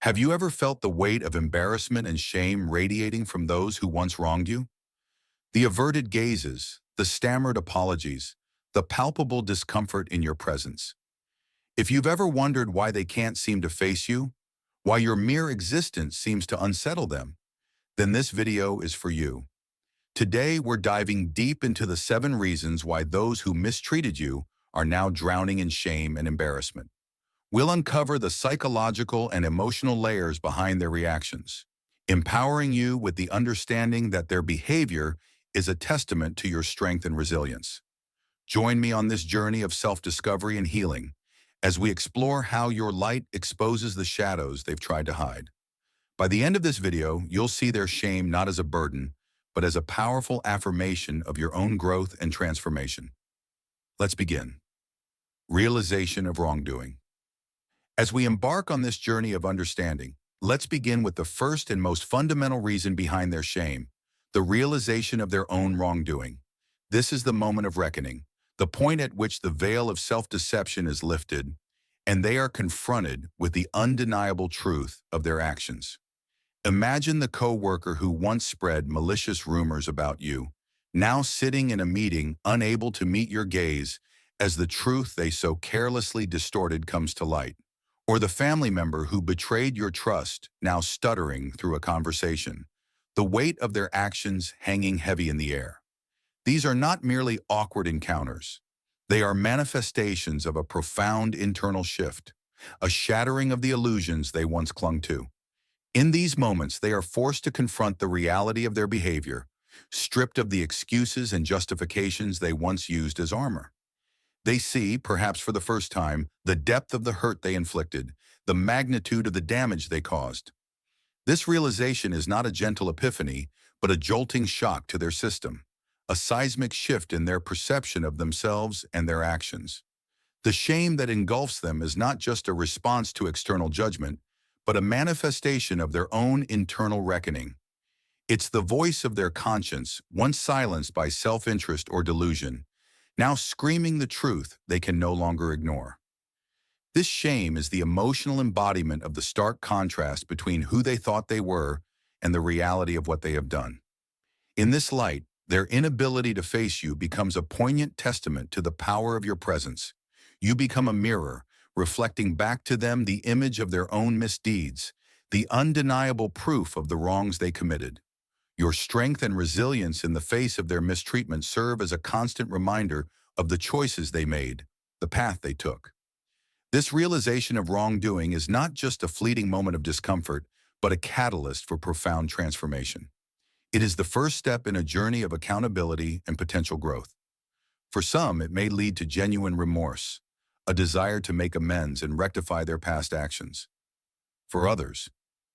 Have you ever felt the weight of embarrassment and shame radiating from those who once wronged you? The averted gazes, the stammered apologies, the palpable discomfort in your presence. If you've ever wondered why they can't seem to face you, why your mere existence seems to unsettle them, then this video is for you. Today, we're diving deep into the 7 reasons why those who mistreated you are now drowning in shame and embarrassment. We'll uncover the psychological and emotional layers behind their reactions, empowering you with the understanding that their behavior is a testament to your strength and resilience. Join me on this journey of self-discovery and healing as we explore how your light exposes the shadows they've tried to hide. By the end of this video, you'll see their shame not as a burden, but as a powerful affirmation of your own growth and transformation. Let's begin. Realization of wrongdoing. As we embark on this journey of understanding, let's begin with the first and most fundamental reason behind their shame, the realization of their own wrongdoing. This is the moment of reckoning, the point at which the veil of self-deception is lifted, and they are confronted with the undeniable truth of their actions. Imagine the coworker who once spread malicious rumors about you, now sitting in a meeting unable to meet your gaze as the truth they so carelessly distorted comes to light. Or the family member who betrayed your trust, now stuttering through a conversation, the weight of their actions hanging heavy in the air. These are not merely awkward encounters. They are manifestations of a profound internal shift, a shattering of the illusions they once clung to. In these moments, they are forced to confront the reality of their behavior, stripped of the excuses and justifications they once used as armor. They see, perhaps for the first time, the depth of the hurt they inflicted, the magnitude of the damage they caused. This realization is not a gentle epiphany, but a jolting shock to their system, a seismic shift in their perception of themselves and their actions. The shame that engulfs them is not just a response to external judgment, but a manifestation of their own internal reckoning. It's the voice of their conscience, once silenced by self-interest or delusion, now screaming the truth they can no longer ignore. This shame is the emotional embodiment of the stark contrast between who they thought they were and the reality of what they have done. In this light, their inability to face you becomes a poignant testament to the power of your presence. You become a mirror, reflecting back to them the image of their own misdeeds, the undeniable proof of the wrongs they committed. Your strength and resilience in the face of their mistreatment serve as a constant reminder of the choices they made, the path they took. This realization of wrongdoing is not just a fleeting moment of discomfort, but a catalyst for profound transformation. It is the first step in a journey of accountability and potential growth. For some, it may lead to genuine remorse, a desire to make amends and rectify their past actions. For others,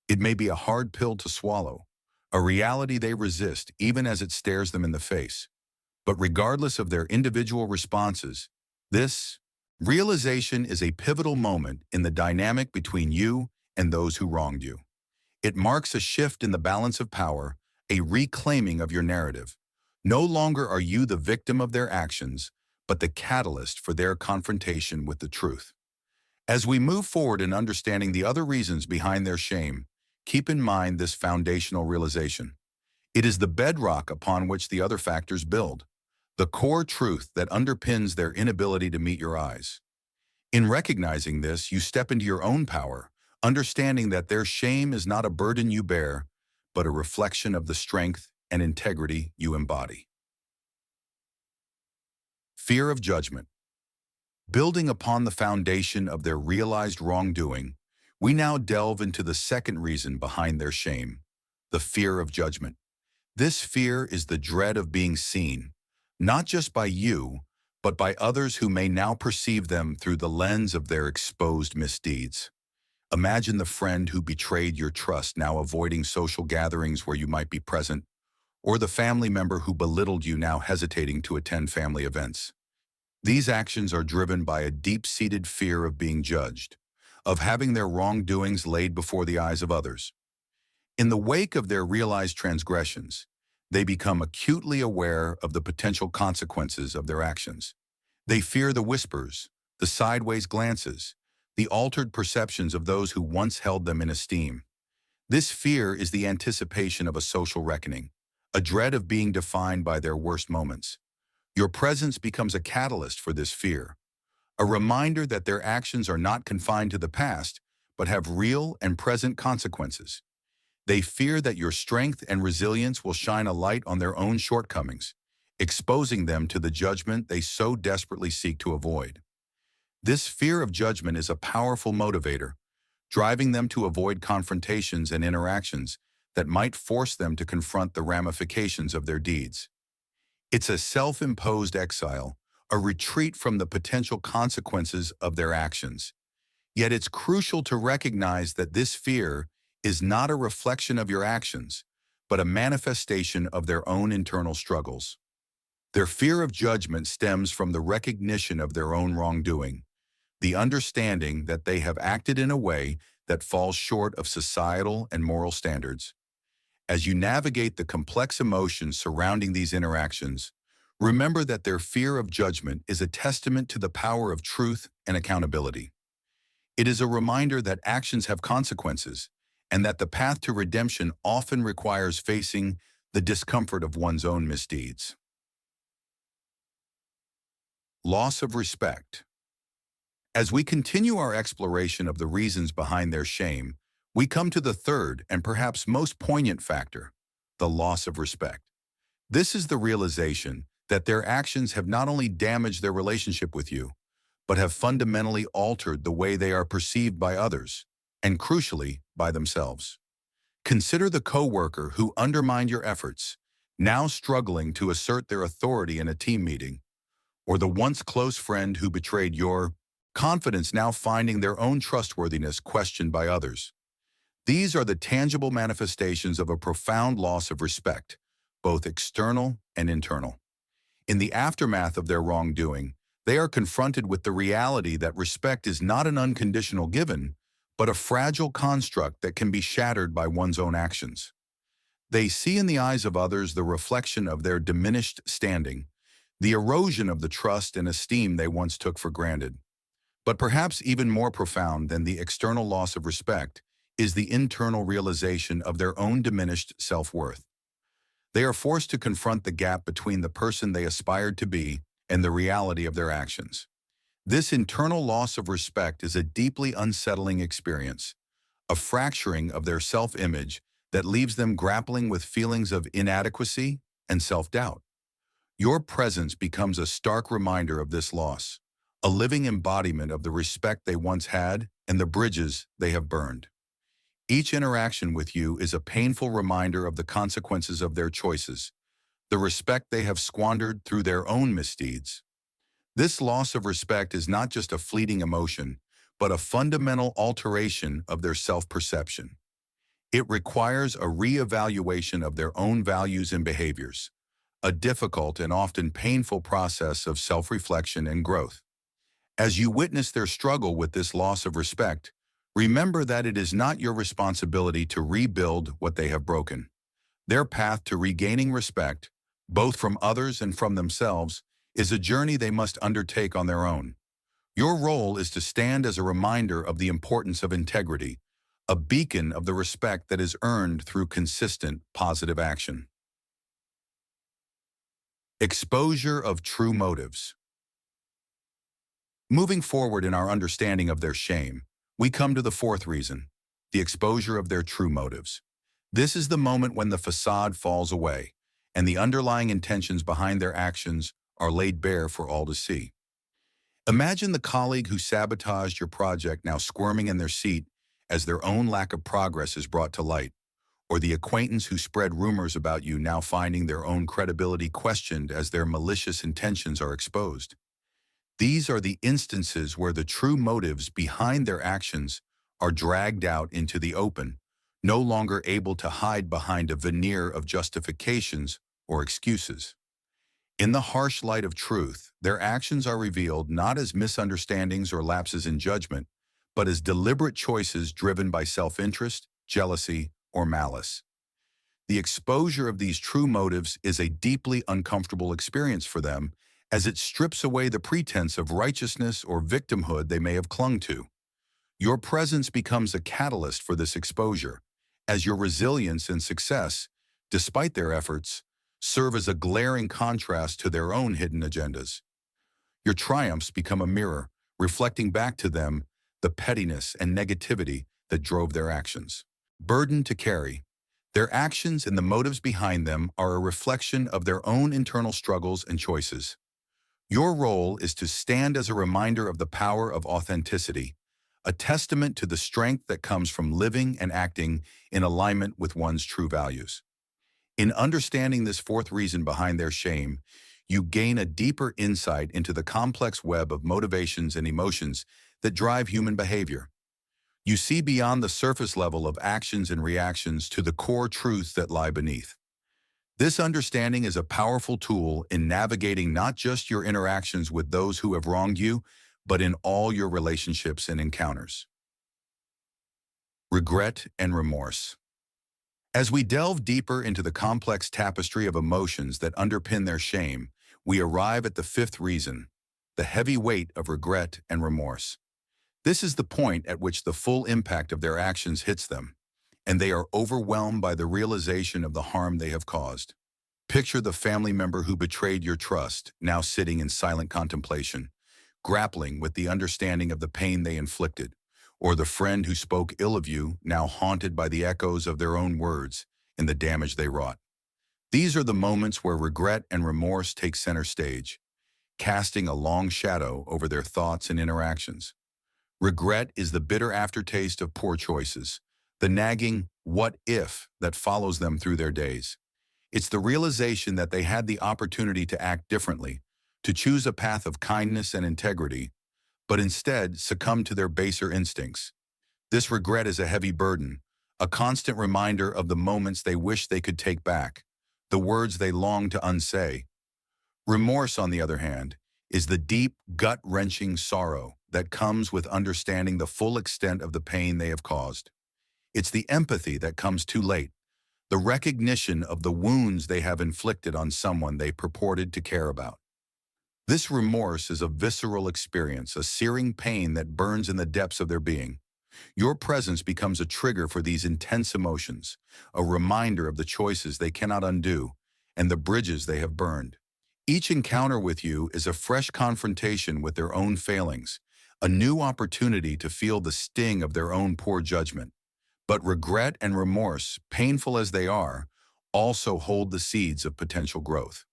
it may be a hard pill to swallow, a reality they resist even as it stares them in the face. But regardless of their individual responses, this realization is a pivotal moment in the dynamic between you and those who wronged you. It marks a shift in the balance of power, a reclaiming of your narrative. No longer are you the victim of their actions, but the catalyst for their confrontation with the truth. As we move forward in understanding the other reasons behind their shame, keep in mind this foundational realization. It is the bedrock upon which the other factors build, the core truth that underpins their inability to meet your eyes. In recognizing this, you step into your own power, understanding that their shame is not a burden you bear, but a reflection of the strength and integrity you embody. Fear of judgment. Building upon the foundation of their realized wrongdoing, we now delve into the second reason behind their shame, the fear of judgment. This fear is the dread of being seen, not just by you, but by others who may now perceive them through the lens of their exposed misdeeds. Imagine the friend who betrayed your trust now avoiding social gatherings where you might be present, or the family member who belittled you now hesitating to attend family events. These actions are driven by a deep-seated fear of being judged, of having their wrongdoings laid before the eyes of others. In the wake of their realized transgressions, they become acutely aware of the potential consequences of their actions. They fear the whispers, the sideways glances, the altered perceptions of those who once held them in esteem. This fear is the anticipation of a social reckoning, a dread of being defined by their worst moments. Your presence becomes a catalyst for this fear, a reminder that their actions are not confined to the past, but have real and present consequences. They fear that your strength and resilience will shine a light on their own shortcomings, exposing them to the judgment they so desperately seek to avoid. This fear of judgment is a powerful motivator, driving them to avoid confrontations and interactions that might force them to confront the ramifications of their deeds. It's a self-imposed exile, a retreat from the potential consequences of their actions. Yet it's crucial to recognize that this fear is not a reflection of your actions, but a manifestation of their own internal struggles. Their fear of judgment stems from the recognition of their own wrongdoing, the understanding that they have acted in a way that falls short of societal and moral standards. As you navigate the complex emotions surrounding these interactions, remember that their fear of judgment is a testament to the power of truth and accountability. It is a reminder that actions have consequences, and that the path to redemption often requires facing the discomfort of one's own misdeeds. Loss of respect. As we continue our exploration of the reasons behind their shame, we come to the third and perhaps most poignant factor, the loss of respect. This is the realization that their actions have not only damaged their relationship with you, but have fundamentally altered the way they are perceived by others, and crucially, by themselves. Consider the coworker who undermined your efforts, now struggling to assert their authority in a team meeting, or the once close friend who betrayed your confidence, now finding their own trustworthiness questioned by others. These are the tangible manifestations of a profound loss of respect, both external and internal. In the aftermath of their wrongdoing, they are confronted with the reality that respect is not an unconditional given, but a fragile construct that can be shattered by one's own actions. They see in the eyes of others the reflection of their diminished standing, the erosion of the trust and esteem they once took for granted. But perhaps even more profound than the external loss of respect is the internal realization of their own diminished self-worth. They are forced to confront the gap between the person they aspired to be and the reality of their actions. This internal loss of respect is a deeply unsettling experience, a fracturing of their self-image that leaves them grappling with feelings of inadequacy and self-doubt. Your presence becomes a stark reminder of this loss, a living embodiment of the respect they once had and the bridges they have burned. Each interaction with you is a painful reminder of the consequences of their choices, the respect they have squandered through their own misdeeds. This loss of respect is not just a fleeting emotion, but a fundamental alteration of their self-perception. It requires a re-evaluation of their own values and behaviors, a difficult and often painful process of self-reflection and growth. As you witness their struggle with this loss of respect, remember that it is not your responsibility to rebuild what they have broken. Their path to regaining respect, both from others and from themselves, is a journey they must undertake on their own. Your role is to stand as a reminder of the importance of integrity, a beacon of the respect that is earned through consistent, positive action. Exposure of true motives. Moving forward in our understanding of their shame, we come to the fourth reason, the exposure of their true motives. This is the moment when the facade falls away, and the underlying intentions behind their actions are laid bare for all to see. Imagine the colleague who sabotaged your project now squirming in their seat as their own lack of progress is brought to light, or the acquaintance who spread rumors about you now finding their own credibility questioned as their malicious intentions are exposed. These are the instances where the true motives behind their actions are dragged out into the open, no longer able to hide behind a veneer of justifications or excuses. In the harsh light of truth, their actions are revealed not as misunderstandings or lapses in judgment, but as deliberate choices driven by self-interest, jealousy, or malice. The exposure of these true motives is a deeply uncomfortable experience for them, as it strips away the pretense of righteousness or victimhood they may have clung to. Your presence becomes a catalyst for this exposure, as your resilience and success, despite their efforts, serve as a glaring contrast to their own hidden agendas. Your triumphs become a mirror, reflecting back to them the pettiness and negativity that drove their actions. Burden to carry. Their actions and the motives behind them are a reflection of their own internal struggles and choices. Your role is to stand as a reminder of the power of authenticity, a testament to the strength that comes from living and acting in alignment with one's true values. In understanding this fourth reason behind their shame, you gain a deeper insight into the complex web of motivations and emotions that drive human behavior. You see beyond the surface level of actions and reactions to the core truths that lie beneath. This understanding is a powerful tool in navigating not just your interactions with those who have wronged you, but in all your relationships and encounters. Regret and remorse. As we delve deeper into the complex tapestry of emotions that underpin their shame, we arrive at the fifth reason, the heavy weight of regret and remorse. This is the point at which the full impact of their actions hits them, and they are overwhelmed by the realization of the harm they have caused. Picture the family member who betrayed your trust, now sitting in silent contemplation, grappling with the understanding of the pain they inflicted, or the friend who spoke ill of you, now haunted by the echoes of their own words and the damage they wrought. These are the moments where regret and remorse take center stage, casting a long shadow over their thoughts and interactions. Regret is the bitter aftertaste of poor choices, the nagging "what if" that follows them through their days. It's the realization that they had the opportunity to act differently, to choose a path of kindness and integrity, but instead succumb to their baser instincts. This regret is a heavy burden, a constant reminder of the moments they wish they could take back, the words they long to unsay. Remorse, on the other hand, is the deep, gut-wrenching sorrow that comes with understanding the full extent of the pain they have caused. It's the empathy that comes too late, the recognition of the wounds they have inflicted on someone they purported to care about. This remorse is a visceral experience, a searing pain that burns in the depths of their being. Your presence becomes a trigger for these intense emotions, a reminder of the choices they cannot undo and the bridges they have burned. Each encounter with you is a fresh confrontation with their own failings, a new opportunity to feel the sting of their own poor judgment. But regret and remorse, painful as they are, also hold the seeds of potential growth.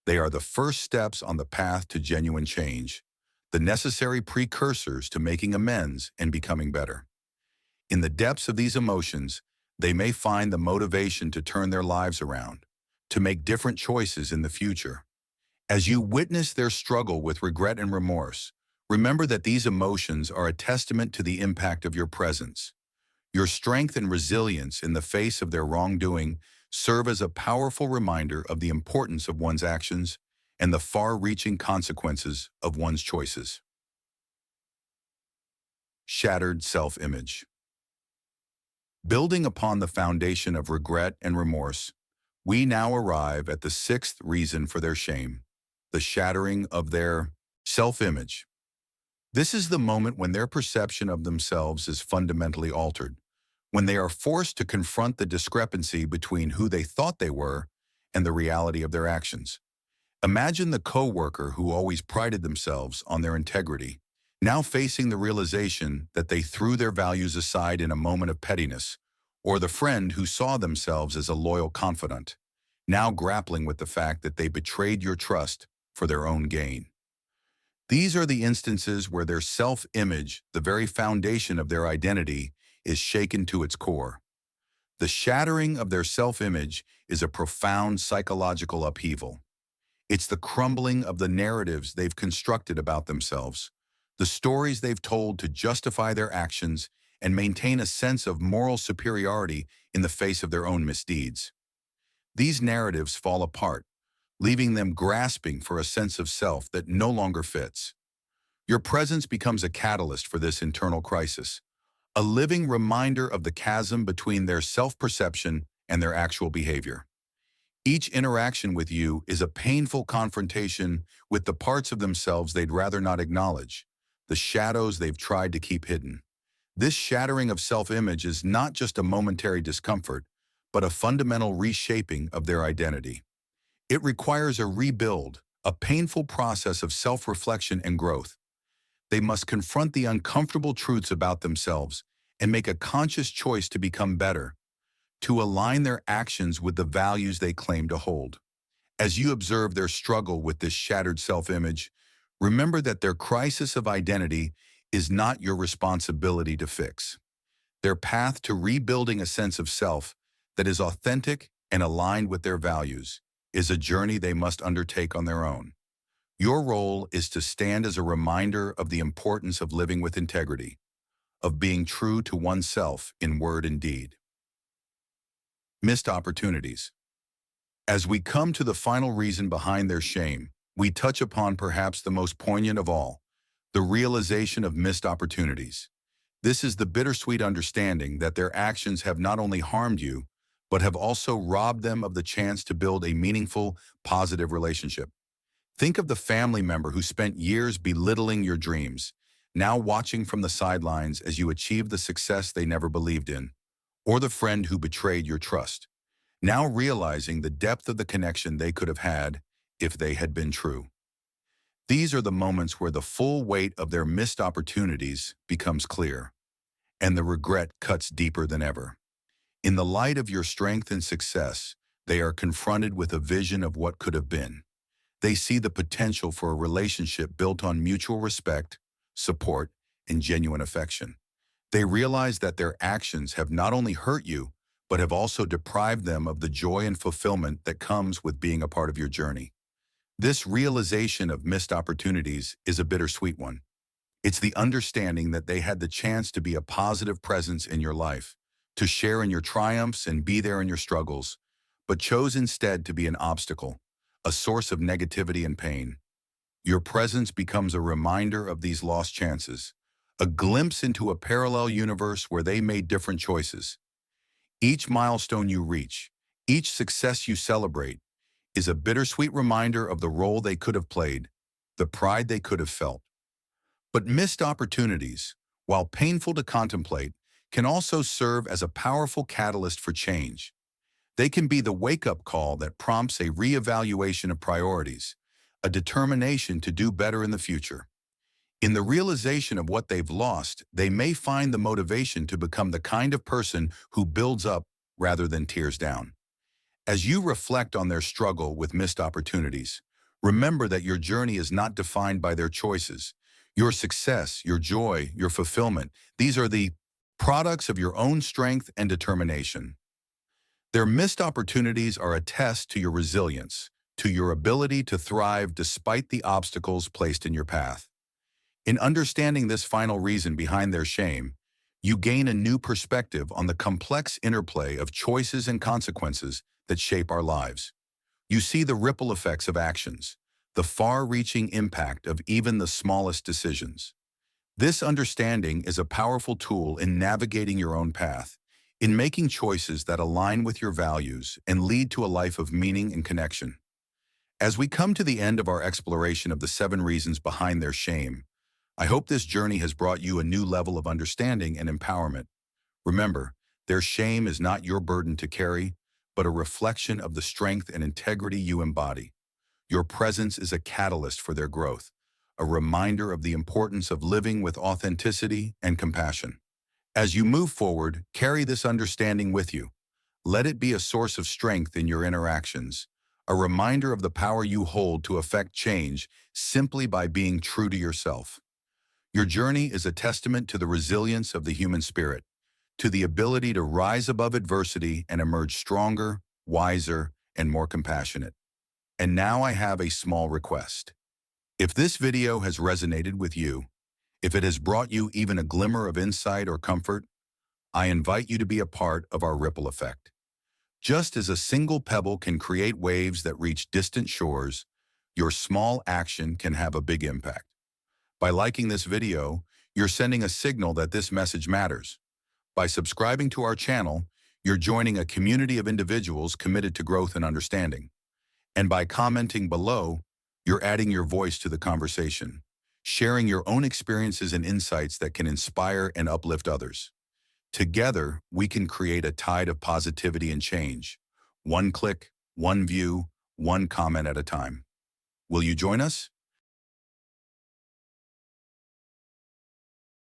They are the first steps on the path to genuine change, the necessary precursors to making amends and becoming better. In the depths of these emotions, they may find the motivation to turn their lives around, to make different choices in the future. As you witness their struggle with regret and remorse, remember that these emotions are a testament to the impact of your presence. Your strength and resilience in the face of their wrongdoing serve as a powerful reminder of the importance of one's actions and the far-reaching consequences of one's choices. Shattered self-image. Building upon the foundation of regret and remorse, we now arrive at the sixth reason for their shame, the shattering of their self-image. This is the moment when their perception of themselves is fundamentally altered, when they are forced to confront the discrepancy between who they thought they were and the reality of their actions. Imagine the coworker who always prided themselves on their integrity, now facing the realization that they threw their values aside in a moment of pettiness, or the friend who saw themselves as a loyal confidant, now grappling with the fact that they betrayed your trust for their own gain. These are the instances where their self-image, the very foundation of their identity, is shaken to its core. The shattering of their self-image is a profound psychological upheaval. It's the crumbling of the narratives they've constructed about themselves, the stories they've told to justify their actions and maintain a sense of moral superiority in the face of their own misdeeds. These narratives fall apart, leaving them grasping for a sense of self that no longer fits. Your presence becomes a catalyst for this internal crisis, a living reminder of the chasm between their self-perception and their actual behavior. Each interaction with you is a painful confrontation with the parts of themselves they'd rather not acknowledge, the shadows they've tried to keep hidden. This shattering of self-image is not just a momentary discomfort, but a fundamental reshaping of their identity. It requires a rebuild, a painful process of self-reflection and growth. They must confront the uncomfortable truths about themselves and make a conscious choice to become better, to align their actions with the values they claim to hold. As you observe their struggle with this shattered self-image, remember that their crisis of identity is not your responsibility to fix. Their path to rebuilding a sense of self that is authentic and aligned with their values is a journey they must undertake on their own. Your role is to stand as a reminder of the importance of living with integrity, of being true to oneself in word and deed. Missed opportunities. As we come to the final reason behind their shame, we touch upon perhaps the most poignant of all, the realization of missed opportunities. This is the bittersweet understanding that their actions have not only harmed you, but have also robbed them of the chance to build a meaningful, positive relationship. Think of the family member who spent years belittling your dreams, now watching from the sidelines as you achieve the success they never believed in, or the friend who betrayed your trust, now realizing the depth of the connection they could have had if they had been true. These are the moments where the full weight of their missed opportunities becomes clear, and the regret cuts deeper than ever. In the light of your strength and success, they are confronted with a vision of what could have been. They see the potential for a relationship built on mutual respect, support, and genuine affection. They realize that their actions have not only hurt you, but have also deprived them of the joy and fulfillment that comes with being a part of your journey. This realization of missed opportunities is a bittersweet one. It's the understanding that they had the chance to be a positive presence in your life, to share in your triumphs and be there in your struggles, but chose instead to be an obstacle, a source of negativity and pain. Your presence becomes a reminder of these lost chances, a glimpse into a parallel universe where they made different choices. Each milestone you reach, each success you celebrate, is a bittersweet reminder of the role they could have played, the pride they could have felt. But missed opportunities, while painful to contemplate, can also serve as a powerful catalyst for change. They can be the wake-up call that prompts a reevaluation of priorities, a determination to do better in the future. In the realization of what they've lost, they may find the motivation to become the kind of person who builds up rather than tears down. As you reflect on their struggle with missed opportunities, remember that your journey is not defined by their choices. Your success, your joy, your fulfillment, these are the products of your own strength and determination. Their missed opportunities are a test to your resilience, to your ability to thrive despite the obstacles placed in your path. In understanding this final reason behind their shame, you gain a new perspective on the complex interplay of choices and consequences that shape our lives. You see the ripple effects of actions, the far-reaching impact of even the smallest decisions. This understanding is a powerful tool in navigating your own path, in making choices that align with your values and lead to a life of meaning and connection. As we come to the end of our exploration of the 7 reasons behind their shame, I hope this journey has brought you a new level of understanding and empowerment. Remember, their shame is not your burden to carry, but a reflection of the strength and integrity you embody. Your presence is a catalyst for their growth, a reminder of the importance of living with authenticity and compassion. As you move forward, carry this understanding with you. Let it be a source of strength in your interactions, a reminder of the power you hold to affect change simply by being true to yourself. Your journey is a testament to the resilience of the human spirit, to the ability to rise above adversity and emerge stronger, wiser, and more compassionate. And now I have a small request. If this video has resonated with you, if it has brought you even a glimmer of insight or comfort, I invite you to be a part of our ripple effect. Just as a single pebble can create waves that reach distant shores, your small action can have a big impact. By liking this video, you're sending a signal that this message matters. By subscribing to our channel, you're joining a community of individuals committed to growth and understanding. And by commenting below, you're adding your voice to the conversation, sharing your own experiences and insights that can inspire and uplift others. Together, we can create a tide of positivity and change. One click, one view, one comment at a time. Will you join us?